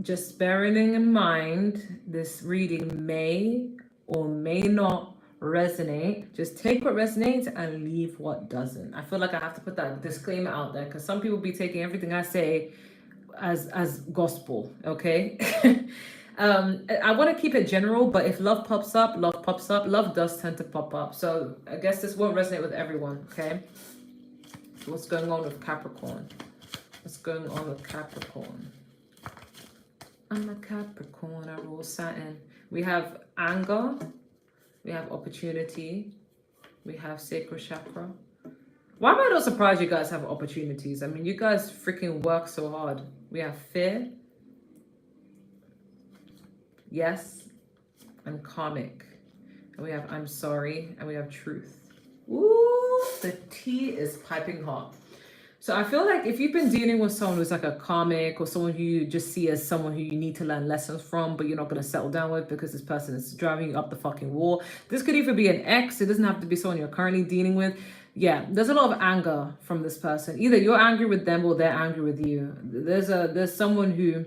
just bearing in mind, this reading may or may not resonate. Just take what resonates and leave what doesn't. I feel like I have to put that disclaimer out there because some people be taking everything I say as gospel. Okay. I want to keep it general, but if love pops up, love pops up. Love does tend to pop up. So I guess this won't resonate with everyone. Okay. So what's going on with Capricorn? What's going on with Capricorn? I'm a Capricorn, I rule Saturn. We have anger, we have opportunity, we have sacral chakra. Why am I not surprised you guys have opportunities? I mean, you guys freaking work so hard. We have fear, yes, and karmic. And we have I'm sorry, and we have truth. Ooh, the tea is piping hot. So I feel like if you've been dealing with someone who's like a karmic or someone who you just see as someone who you need to learn lessons from, but you're not going to settle down with because this person is driving you up the fucking wall. This could even be an ex. It doesn't have to be someone you're currently dealing with. Yeah, there's a lot of anger from this person. Either you're angry with them or they're angry with you. There's someone who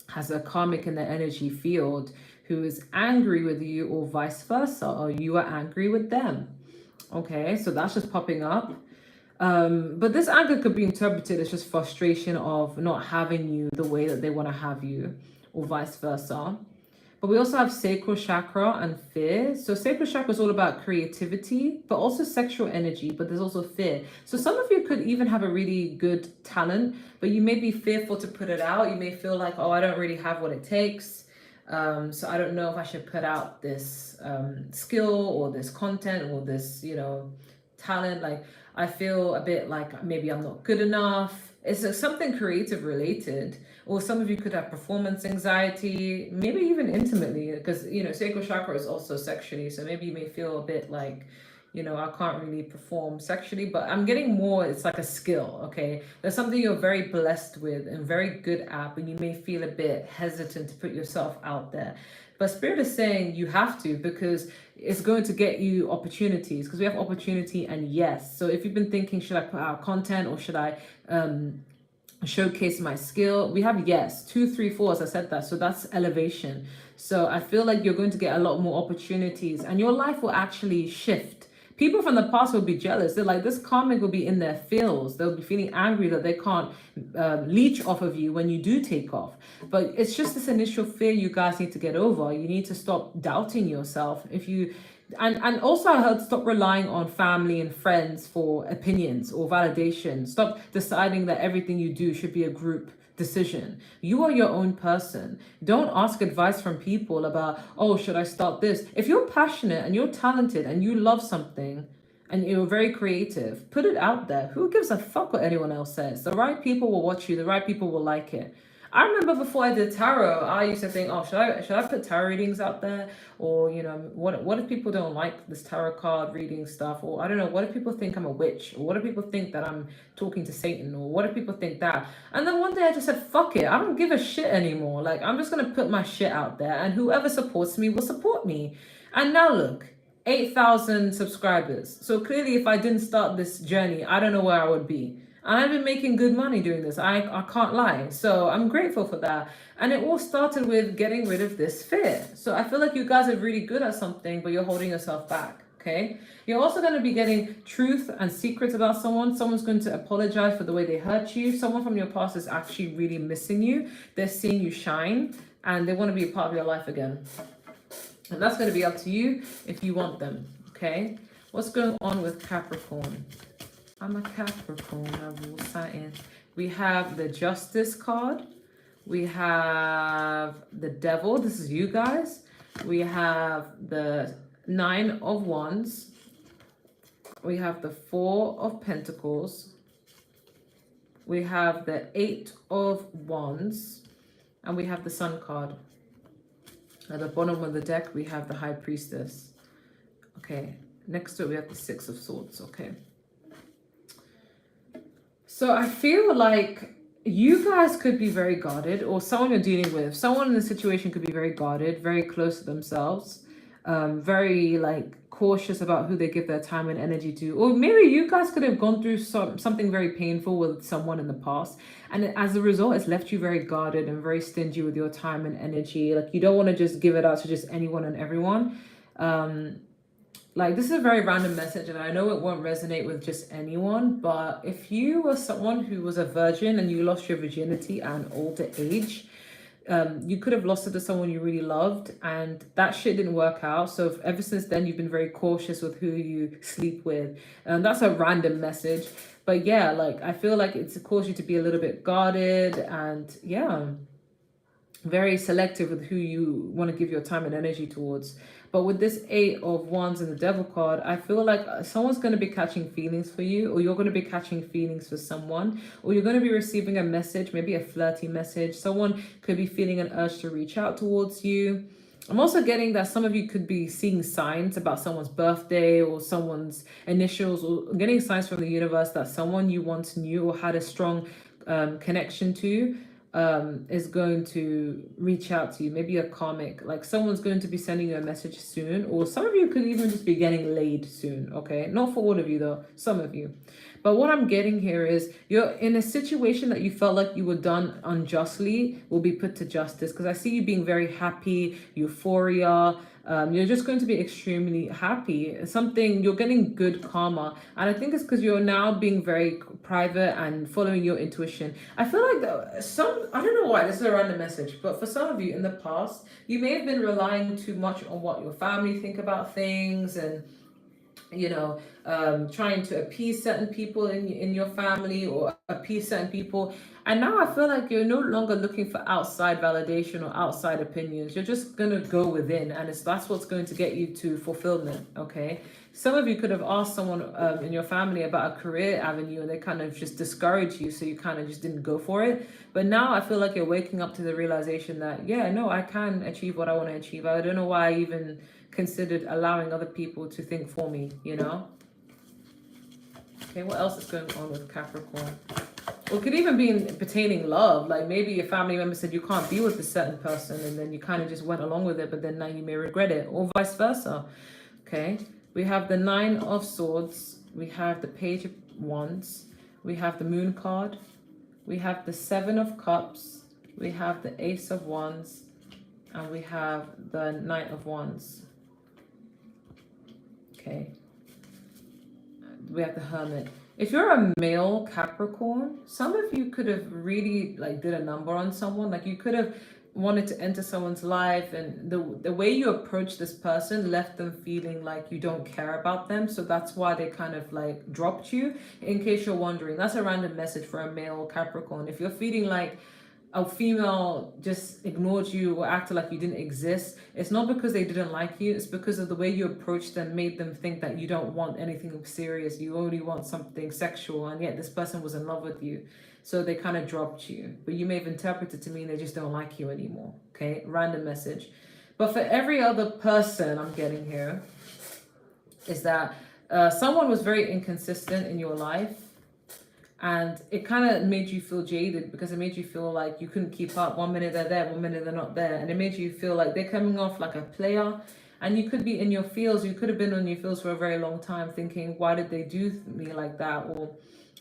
has a karmic in their energy field who is angry with you or vice versa, or you are angry with them. Okay, so that's just popping up. But this anger could be interpreted as just frustration of not having you the way that they want to have you, or vice versa. But we also have sacral chakra and fear. So sacral chakra is all about creativity, but also sexual energy, but there's also fear. So some of you could even have a really good talent, but you may be fearful to put it out. You may feel like, oh, I don't really have what it takes. So I don't know if I should put out this skill or this content or this, talent. Like, I feel a bit like maybe I'm not good enough. It's something creative related, or some of you could have performance anxiety, maybe even intimately, because sacral chakra is also sexually. So maybe you may feel a bit like, I can't really perform sexually, but I'm getting more, it's like a skill. Okay, there's something you're very blessed with and very good at, but you may feel a bit hesitant to put yourself out there. But Spirit is saying you have to, because it's going to get you opportunities, because we have opportunity and yes. So if you've been thinking, should I put out content or should I showcase my skill? We have yes, 2, 3, 4, as I said that. So that's elevation. So I feel like you're going to get a lot more opportunities and your life will actually shift. People from the past will be jealous. They're like, this karmic will be in their feels. They'll be feeling angry that they can't leech off of you when you do take off. But it's just this initial fear you guys need to get over. You need to stop doubting yourself. And also I heard stop relying on family and friends for opinions or validation. Stop deciding that everything you do should be a group decision. You are your own person. Don't ask advice from people about, oh, should I start this? If you're passionate and you're talented and you love something and you're very creative, put it out there. Who gives a fuck what anyone else says? The right people will watch you. The right people will like it. I remember before I did tarot, I used to think, oh, should I put tarot readings out there? Or, what if people don't like this tarot card reading stuff? Or I don't know, what if people think I'm a witch? Or what if people think that I'm talking to Satan? Or what if people think that? And then one day I just said, fuck it. I don't give a shit anymore. Like, I'm just going to put my shit out there and whoever supports me will support me. And now look, 8,000 subscribers. So clearly if I didn't start this journey, I don't know where I would be. And I've been making good money doing this. I can't lie. So I'm grateful for that. And it all started with getting rid of this fear. So I feel like you guys are really good at something, but you're holding yourself back. Okay. You're also going to be getting truth and secrets about someone. Someone's going to apologize for the way they hurt you. Someone from your past is actually really missing you. They're seeing you shine and they want to be a part of your life again. And that's going to be up to you if you want them. Okay. What's going on with Capricorn? I'm a Capricorn, I rule Saturn. We have the Justice card. We have the Devil. This is you guys. We have the 9 of Wands. We have the 4 of Pentacles. We have the 8 of Wands. And we have the Sun card. At the bottom of the deck, we have the High Priestess. Okay. Next to it, we have the 6 of Swords. Okay. So I feel like you guys could be very guarded, or someone you're dealing with, someone in the situation could be very guarded, very close to themselves, very like cautious about who they give their time and energy to. Or maybe you guys could have gone through something very painful with someone in the past. And as a result, it's left you very guarded and very stingy with your time and energy. Like you don't want to just give it out to just anyone and everyone. Like this is a very random message, and I know it won't resonate with just anyone, but if you were someone who was a virgin and you lost your virginity at an older age, you could have lost it to someone you really loved, and that shit didn't work out. So ever since then, you've been very cautious with who you sleep with. And that's a random message. But yeah, like I feel like it's caused you to be a little bit guarded and yeah, very selective with who you want to give your time and energy towards. But with this 8 of Wands and the Devil card, I feel like someone's going to be catching feelings for you, or you're going to be catching feelings for someone, or you're going to be receiving a message, maybe a flirty message. Someone could be feeling an urge to reach out towards you. I'm also getting that some of you could be seeing signs about someone's birthday or someone's initials, or getting signs from the universe that someone you once knew or had a strong connection to is going to reach out to you. Maybe a karmic, like someone's going to be sending you a message soon, or some of you could even just be getting laid soon. Okay, not for all of you though, some of you. But what I'm getting here is you're in a situation that you felt like you were done unjustly will be put to justice, because I see you being very happy, euphoria. You're just going to be extremely happy. Something, you're getting good karma. And I think it's because you're now being very private and following your intuition. I feel like I don't know why, this is a random message, but for some of you in the past, you may have been relying too much on what your family think about things, and trying to appease certain people in your family or appease certain people. And now I feel like you're no longer looking for outside validation or outside opinions. You're just going to go within, and that's what's going to get you to fulfillment, okay? Some of you could have asked someone in your family about a career avenue, and they kind of just discouraged you, so you kind of just didn't go for it. But now I feel like you're waking up to the realization that, yeah, no, I can achieve what I want to achieve. I don't know why I even considered allowing other people to think for me, Okay, what else is going on with Capricorn? Or it could even be pertaining love. Like maybe your family member said you can't be with a certain person, and then you kind of just went along with it, but then now you may regret it, or vice versa. Okay, we have the 9 of Swords, we have the Page of Wands, we have the Moon card, we have the 7 of Cups, we have the Ace of Wands, and we have the Knight of Wands. Okay, we have the Hermit. If you're a male Capricorn, some of you could have really did a number on someone. Like you could have wanted to enter someone's life, and the way you approach this person left them feeling like you don't care about them. So that's why they kind of dropped you. In case you're wondering, that's a random message for a male Capricorn. If you're feeling like a female just ignored you or acted like you didn't exist, it's not because they didn't like you, it's because of the way you approached them made them think that you don't want anything serious, you only want something sexual, and yet this person was in love with you. So they kind of dropped you, but you may have interpreted to mean they just don't like you anymore. Okay, random message. But for every other person I'm getting here is that someone was very inconsistent in your life, and it kind of made you feel jaded, because it made you feel like you couldn't keep up. 1 minute they're there, 1 minute they're not there. And it made you feel like they're coming off like a player. And you could be in your feels. You could have been on your feels for a very long time thinking, why did they do me like that? Or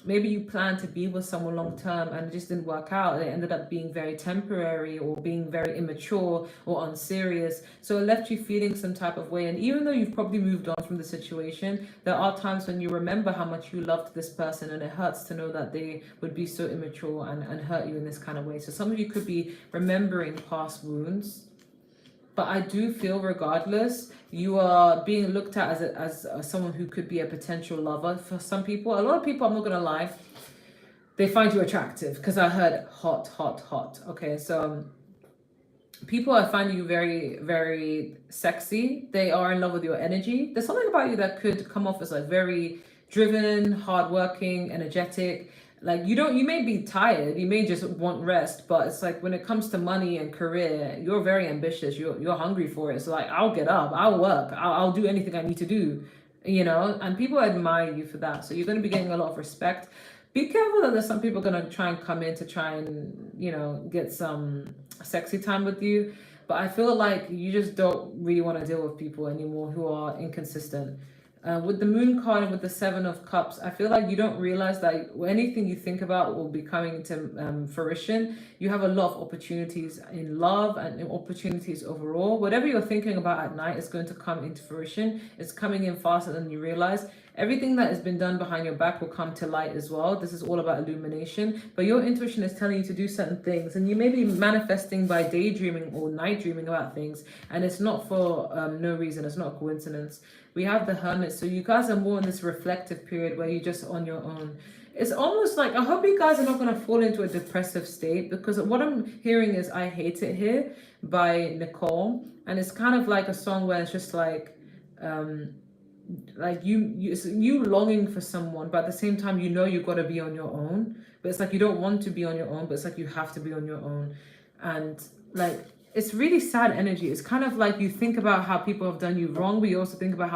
maybe you planned to be with someone long term and it just didn't work out. It ended up being very temporary, or being very immature or unserious. So it left you feeling some type of way. And even though you've probably moved on from the situation, there are times when you remember how much you loved this person, and it hurts to know that they would be so immature and hurt you in this kind of way. So some of you could be remembering past wounds. But I do feel, regardless, you are being looked at as someone who could be a potential lover for some people. A lot of people, I'm not going to lie, they find you attractive, because I heard hot, hot, hot. Okay, so people are finding you very, very sexy. They are in love with your energy. There's something about you that could come off as very driven, hardworking, energetic. You may be tired, you may just want rest, but it's when it comes to money and career, you're very ambitious, you're hungry for it. So I'll get up, I'll work, I'll do anything I need to do, and people admire you for that. So you're going to be getting a lot of respect. Be careful that there's some people going to try and come in to try and, get some sexy time with you. but I feel like you just don't really want to deal with people anymore who are inconsistent. With the moon card and with the 7 of Cups, I feel like you don't realize that anything you think about will be coming into fruition. You have a lot of opportunities in love and opportunities overall. Whatever you're thinking about at night is going to come into fruition. It's coming in faster than you realize. Everything that has been done behind your back will come to light as well. This is all about illumination, but your intuition is telling you to do certain things, and you may be manifesting by daydreaming or night dreaming about things, and it's not for no reason. It's not a coincidence. We have the Hermit, so you guys are more in this reflective period where you're just on your own. It's almost like, I hope you guys are not going to fall into a depressive state, because what I'm hearing is I Hate It Here by Nicole, and it's kind of like a song where it's just like you longing for someone, but at the same time you know you've got to be on your own, but it's like you don't want to be on your own, but it's like you have to be on your own. And like, it's really sad energy. It's kind of like you think about how people have done you wrong, but you also think about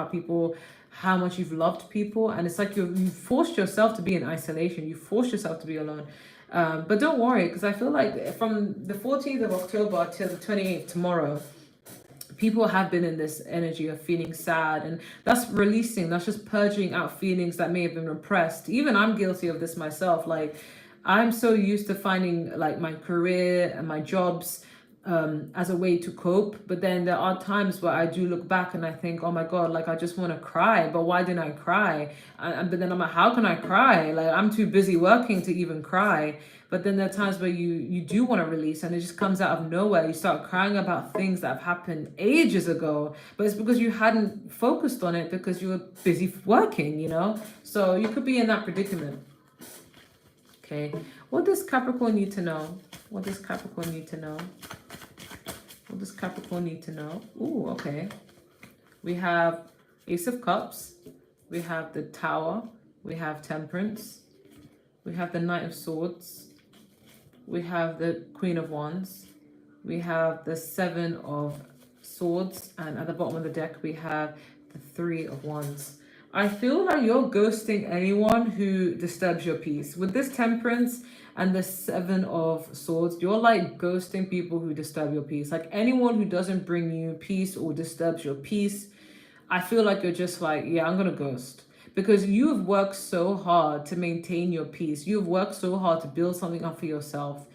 how much you've loved people, and it's like you forced yourself to be in isolation, you forced yourself to be alone. But don't worry, because I feel like from the 14th of October till the 28th, tomorrow, people have been in this energy of feeling sad, and that's releasing, that's just purging out feelings that may have been repressed. Even I'm guilty of this myself. Like, I'm so used to finding like my career and my jobs as a way to cope, but then there are times where I do look back and I think, oh my god, like I just want to cry, but why didn't I cry? But then I'm like, how can I cry? Like, I'm too busy working to even cry. But then there are times where you do want to release, and it just comes out of nowhere. You start crying about things that have happened ages ago, but it's because you hadn't focused on it because you were busy working, you know? So you could be in that predicament. Okay, what does Capricorn need to know? What does Capricorn need to know? What does Capricorn need to know? Ooh, okay. We have Ace of Cups. We have the Tower. We have Temperance. We have the Knight of Swords. We have the Queen of Wands. We have the 7 of Swords. And at the bottom of the deck, we have the 3 of Wands. I feel like you're ghosting anyone who disturbs your peace. With this Temperance and the 7 of Swords, you're like ghosting people who disturb your peace. Like, anyone who doesn't bring you peace or disturbs your peace, I feel like you're just like, yeah, I'm gonna ghost. Because you've worked so hard to maintain your peace. You've worked so hard to build something up for yourself,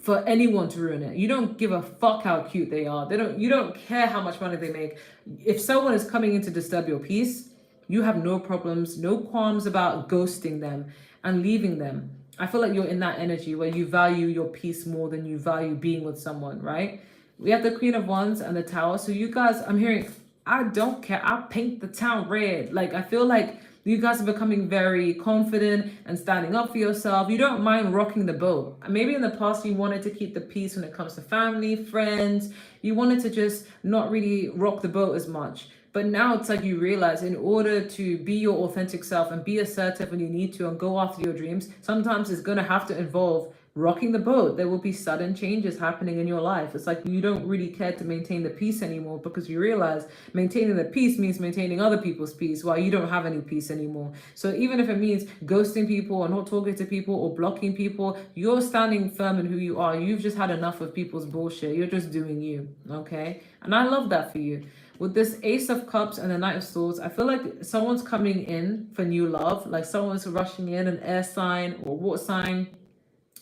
for anyone to ruin it. You don't give a fuck how cute they are. You don't care how much money they make. If someone is coming in to disturb your peace, you have no problems, no qualms about ghosting them and leaving them. I feel like you're in that energy where you value your peace more than you value being with someone, right? We have the Queen of Wands and the Tower. So you guys, I'm hearing, I don't care. I paint the town red. Like, I feel like you guys are becoming very confident and standing up for yourself. You don't mind rocking the boat. Maybe in the past you wanted to keep the peace when it comes to family, friends. You wanted to just not really rock the boat as much. But now it's like you realize, in order to be your authentic self and be assertive when you need to and go after your dreams, sometimes it's going to have to involve rocking the boat. There will be sudden changes happening in your life. It's like you don't really care to maintain the peace anymore, because you realize maintaining the peace means maintaining other people's peace while you don't have any peace anymore. So even if it means ghosting people or not talking to people or blocking people, you're standing firm in who you are. You've just had enough of people's bullshit. You're just doing you, okay? And I love that for you. With this Ace of Cups and the Knight of Swords, I feel like someone's coming in for new love. Like, someone's rushing in, an air sign or water sign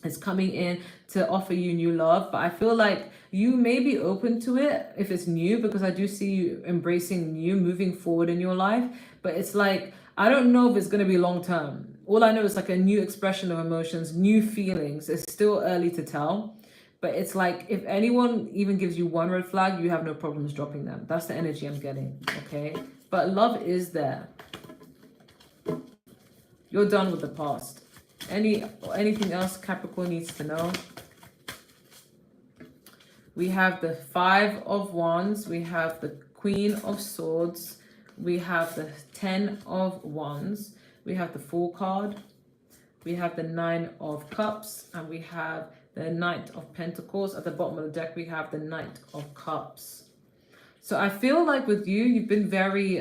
is coming in to offer you new love. But I feel like you may be open to it if it's new, because I do see you embracing new, moving forward in your life. But it's like, I don't know if it's going to be long term. All I know is like a new expression of emotions, new feelings. It's still early to tell. But it's like, if anyone even gives you one red flag, you have no problems dropping them. That's the energy I'm getting, okay? But love is there. You're done with the past. Anything else Capricorn needs to know? We have the 5 of Wands. We have the Queen of Swords. We have the 10 of Wands. We have the Fool card. We have the 9 of Cups. And we have the Knight of Pentacles. At the bottom of the deck, we have the Knight of Cups. So I feel like with you, you've been very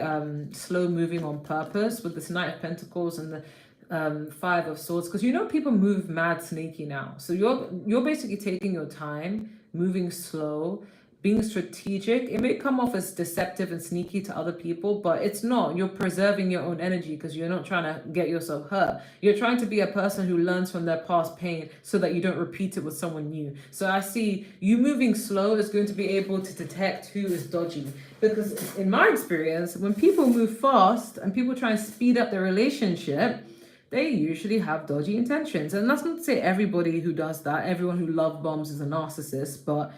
slow moving on purpose with this Knight of Pentacles and the 5 of Swords, because you know people move mad sneaky now. So you're basically taking your time, moving slow, being strategic. It may come off as deceptive and sneaky to other people, but it's not. You're preserving your own energy because you're not trying to get yourself hurt. You're trying to be a person who learns from their past pain so that you don't repeat it with someone new. So I see you moving slow is going to be able to detect who is dodgy. Because in my experience, when people move fast and people try and speed up their relationship, they usually have dodgy intentions. And that's not to say everybody who does that, everyone who love bombs is a narcissist, but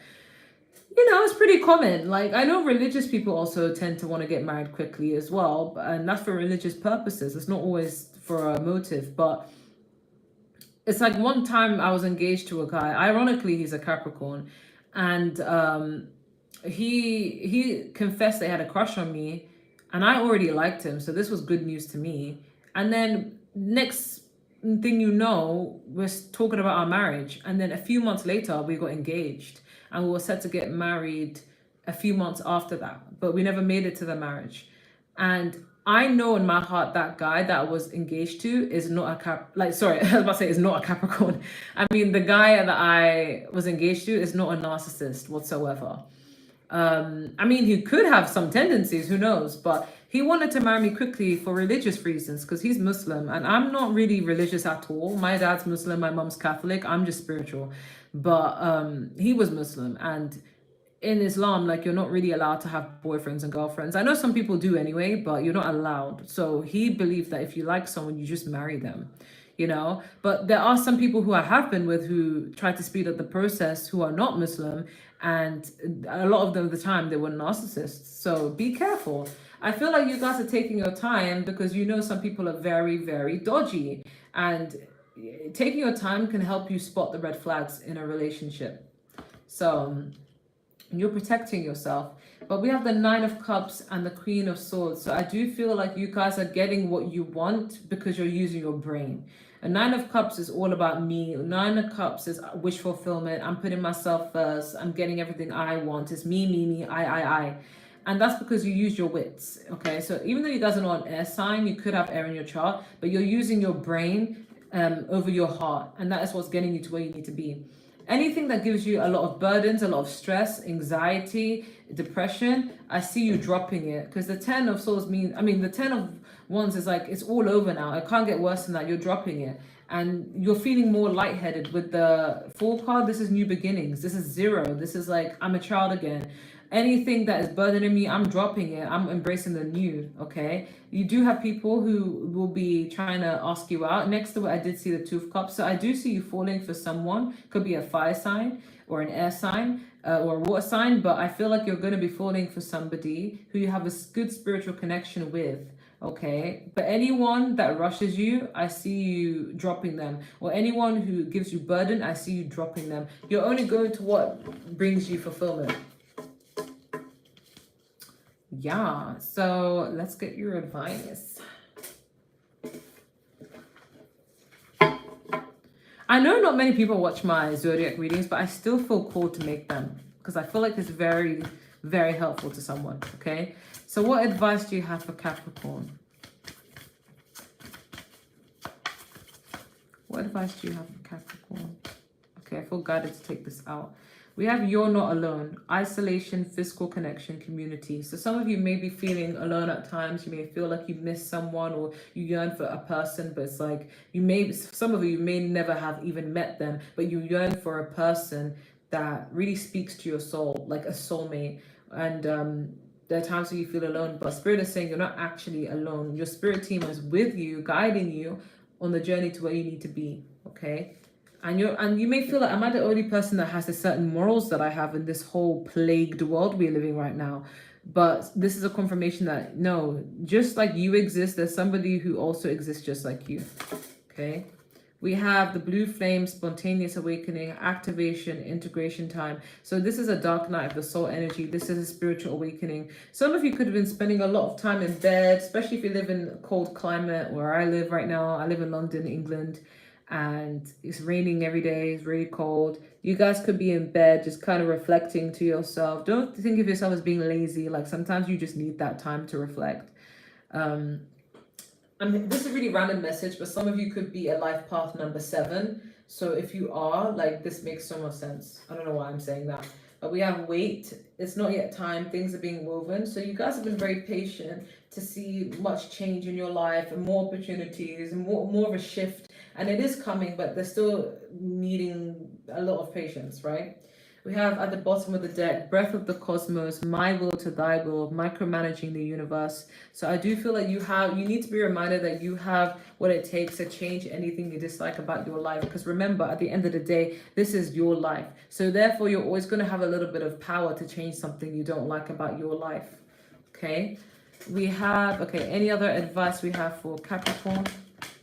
you know, it's pretty common. Like, I know religious people also tend to want to get married quickly as well, and that's for religious purposes. It's not always for a motive, but it's like one time I was engaged to a guy. Ironically, he's a Capricorn, and he confessed that he had a crush on me, and I already liked him, so this was good news to me. And then next thing you know, we're talking about our marriage, and then a few months later we got engaged. And we were set to get married a few months after that, but we never made it to the marriage. And I know in my heart that guy that I was engaged to is not a I was about to say is not a Capricorn. I mean, the guy that I was engaged to is not a narcissist whatsoever. I mean, he could have some tendencies, who knows, but he wanted to marry me quickly for religious reasons because he's Muslim and I'm not really religious at all. My dad's Muslim, my mom's Catholic, I'm just spiritual. But he was Muslim, and in Islam, like, you're not really allowed to have boyfriends and girlfriends. I know some people do anyway, but you're not allowed. So he believed that if you like someone, you just marry them, you know. But there are some people who I have been with who try to speed up the process who are not Muslim, and a lot of them at the time they were narcissists. So be careful. I feel like you guys are taking your time because you know some people are very, very dodgy, and taking your time can help you spot the red flags in a relationship. So you're protecting yourself. But we have the 9 of Cups and the Queen of Swords. So I do feel like you guys are getting what you want because you're using your brain. A 9 of Cups is all about me. 9 of Cups is wish fulfillment. I'm putting myself first. I'm getting everything I want. It's me, I. And that's because you use your wits. Okay, so even though you guys are not an air sign, you could have air in your chart, but you're using your brain over your heart, and that is what's getting you to where you need to be. Anything that gives you a lot of burdens, a lot of stress, anxiety, depression, I see you dropping it, because the 10 of Swords the 10 of Wands is like, it's all over now. It can't get worse than that. You're dropping it, and you're feeling more lightheaded. With the Fool card, this is new beginnings. This is 0. This is like, I'm a child again. Anything that is burdening me, I'm dropping it. I'm embracing the new, okay? You do have people who will be trying to ask you out. Next to it, I did see the 2 of Cups. So I do see you falling for someone. Could be a fire sign or an air sign or a water sign. But I feel like you're going to be falling for somebody who you have a good spiritual connection with, okay? But anyone that rushes you, I see you dropping them. Or anyone who gives you burden, I see you dropping them. You're only going to what brings you fulfillment. Yeah, so let's get your advice. I know not many people watch my zodiac readings, but I still feel called to make them because I feel like it's very, very helpful to someone, okay? So what advice do you have for Capricorn? What advice do you have for Capricorn? Okay, I feel guided to take this out. We have you're not alone, isolation, physical connection, community. So some of you may be feeling alone at times. You may feel like you miss someone or you yearn for a person, but it's like some of you may never have even met them, but you yearn for a person that really speaks to your soul, like a soulmate. And there are times where you feel alone, but Spirit is saying you're not actually alone. Your spirit team is with you, guiding you on the journey to where you need to be, okay? And you may feel like, am I the only person that has the certain morals that I have in this whole plagued world we're living right now? But this is a confirmation that no, just like you exist, there's somebody who also exists just like you. Okay. We have the blue flame, spontaneous awakening, activation, integration time. So this is a dark night of the soul energy. This is a spiritual awakening. Some of you could have been spending a lot of time in bed, especially if you live in a cold climate where I live right now. I live in London, England. And it's raining every day, it's really cold. You guys could be in bed just kind of reflecting to yourself. Don't think of yourself as being lazy. Like, sometimes you just need that time to reflect. This is a really random message, but some of you could be a life path number 7. So if you are, like, this makes so much sense. I don't know why I'm saying that. We have wait. It's not yet time. Things are being woven. So you guys have been very patient to see much change in your life and more opportunities and more of a shift. And it is coming, but they're still needing a lot of patience, right? We have at the bottom of the deck, breath of the cosmos, my will to thy will, micromanaging the universe. So I do feel like you need to be reminded that you have what it takes to change anything you dislike about your life. Because remember, at the end of the day, this is your life. So therefore, you're always going to have a little bit of power to change something you don't like about your life. Okay. Any other advice we have for Capricorn?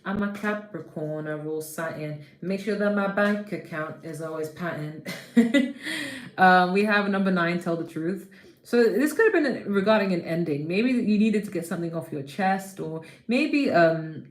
I'm a Capricorn, I rule Saturn. Make sure that my bank account is always patent. We have number 9, tell the truth. So this could have been regarding an ending. Maybe you needed to get something off your chest, or maybe I'm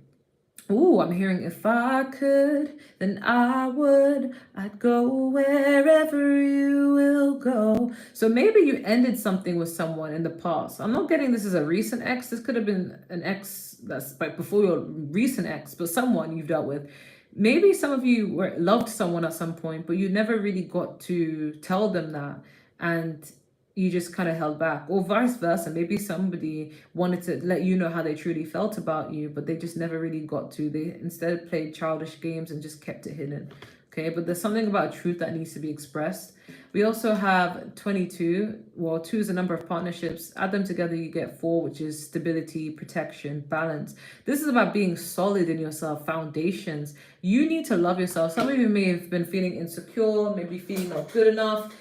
hearing if I could, then I'd go wherever you will go. So maybe you ended something with someone in the past. I'm not getting this as a recent ex. This could have been an ex that's like before your recent ex, but someone you've dealt with. Maybe some of you loved someone at some point, but you never really got to tell them that. And you just kind of held back, or vice versa. Maybe somebody wanted to let you know how they truly felt about you, but they just never really got to. They instead played childish games and just kept it hidden. Okay, but there's something about truth that needs to be expressed. We also have 22. Well, 2 is a number of partnerships. Add them together, you get 4, which is stability, protection, balance. This is about being solid in yourself, foundations. You need to love yourself. Some of you may have been feeling insecure, maybe feeling not good enough,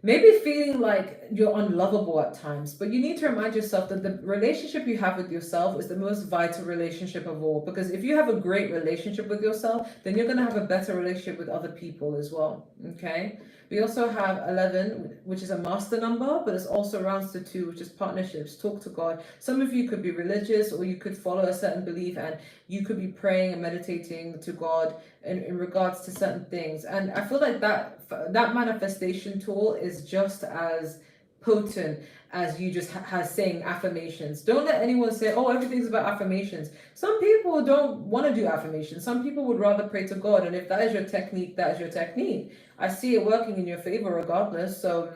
maybe feeling like you're unlovable at times, but you need to remind yourself that the relationship you have with yourself is the most vital relationship of all. Because if you have a great relationship with yourself, then you're going to have a better relationship with other people as well. Okay. We also have 11, which is a master number, but it also rounds to 2, which is partnerships. Talk to God. Some of you could be religious, or you could follow a certain belief, and you could be praying and meditating to God in regards to certain things. And I feel like that manifestation tool is just as potent as you just saying affirmations. Don't let anyone say, oh, everything's about affirmations. Some people don't want to do affirmations. Some people would rather pray to God. And if that is your technique, that is your technique. I see it working in your favor regardless. So,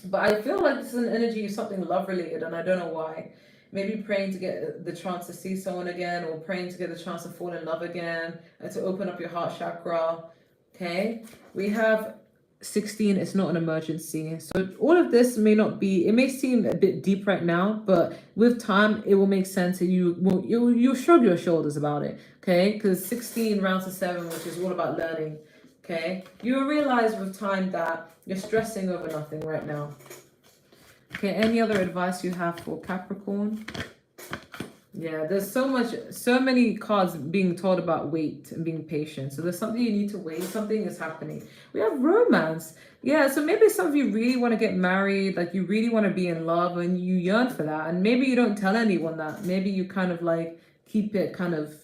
but I feel like this is an energy, something love related, and I don't know why. Maybe praying to get the chance to see someone again, or praying to get the chance to fall in love again, and to open up your heart chakra. Okay, we have 16, it's not an emergency. So all of this it may seem a bit deep right now, but with time it will make sense, and you'll shrug your shoulders about it. Okay, because 16 rounds to 7, which is all about learning. Okay, you'll realize with time that you're stressing over nothing right now. Okay, any other advice you have for Capricorn? Yeah, there's so many cards being told about wait and being patient. So there's something you need to wait. Something is happening. We have romance. Yeah, so maybe some of you really want to get married, like you really want to be in love and you yearn for that. And maybe you don't tell anyone that. Maybe you kind of like keep it kind of,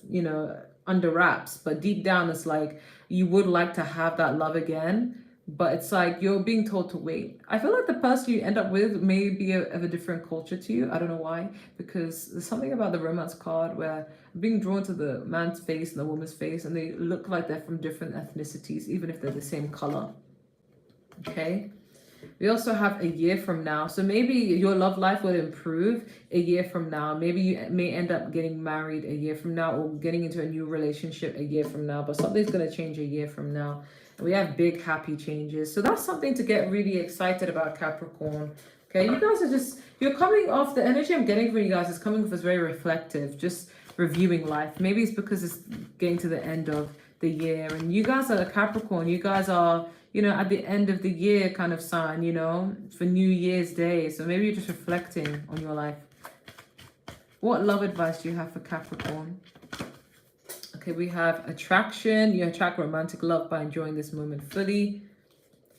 under wraps. But deep down, it's like you would like to have that love again. But it's like you're being told to wait. I feel like the person you end up with may be of a different culture to you. I don't know why, because there's something about the romance card where I'm being drawn to the man's face and the woman's face, and they look like they're from different ethnicities, even if they're the same color. Okay. We also have a year from now. So maybe your love life will improve a year from now. Maybe you may end up getting married a year from now, or getting into a new relationship a year from now, but something's going to change a year from now. We have big happy changes. So that's something to get really excited about, Capricorn. Okay, you guys are you're coming off, the energy I'm getting from you guys is coming off as very reflective, just reviewing life. Maybe it's because it's getting to the end of the year, and you guys are a Capricorn. You guys are, at the end of the year kind of sign, for New Year's Day. So maybe you're just reflecting on your life. What love advice do you have for Capricorn? Okay, we have attraction. You attract romantic love by enjoying this moment fully.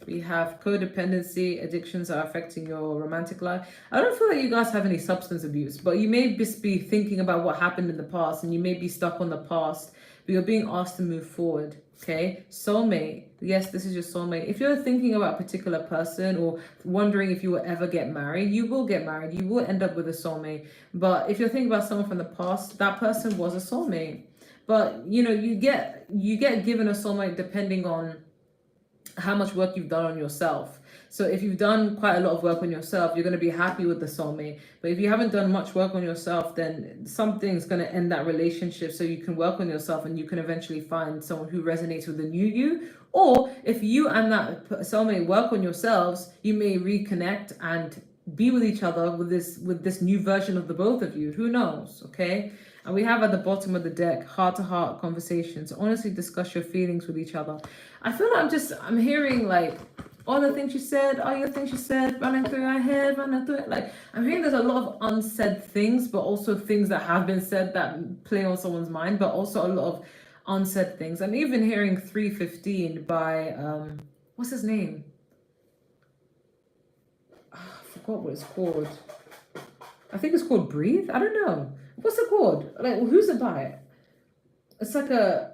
We have codependency. Addictions are affecting your romantic life. I don't feel like you guys have any substance abuse, but you may just be thinking about what happened in the past, and you may be stuck on the past, but you're being asked to move forward. Okay, soulmate. Yes, this is your soulmate. If you're thinking about a particular person, or wondering if you will ever get married, you will get married. You will end up with a soulmate. But if you're thinking about someone from the past, that person was a soulmate. But you get given a soulmate depending on how much work you've done on yourself. So if you've done quite a lot of work on yourself, you're going to be happy with the soulmate. But if you haven't done much work on yourself, then something's going to end that relationship, so you can work on yourself and you can eventually find someone who resonates with the new you. Or if you and that soulmate work on yourselves, you may reconnect and be with each other with this new version of the both of you. Who knows? Okay. And we have at the bottom of the deck, heart-to-heart conversations. Honestly discuss your feelings with each other. I feel like I'm hearing like all the things you said, all your things you said, running through my head, running through it. Like, I'm hearing there's a lot of unsaid things, but also things that have been said that play on someone's mind, but also a lot of unsaid things. I'm even hearing 315 by, what's his name? I forgot what it's called. I think it's called Breathe. I don't know. What's it called? Like, who's it by? It's like a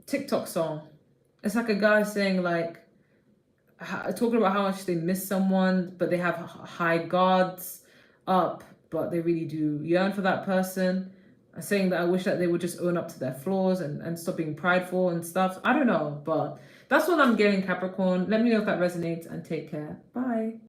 TikTok song. It's like a guy saying like, talking about how much they miss someone, but they have high guards up, but they really do yearn for that person. Saying that I wish that they would just own up to their flaws and stop being prideful and stuff. I don't know, but that's what I'm getting, Capricorn. Let me know if that resonates, and take care. Bye.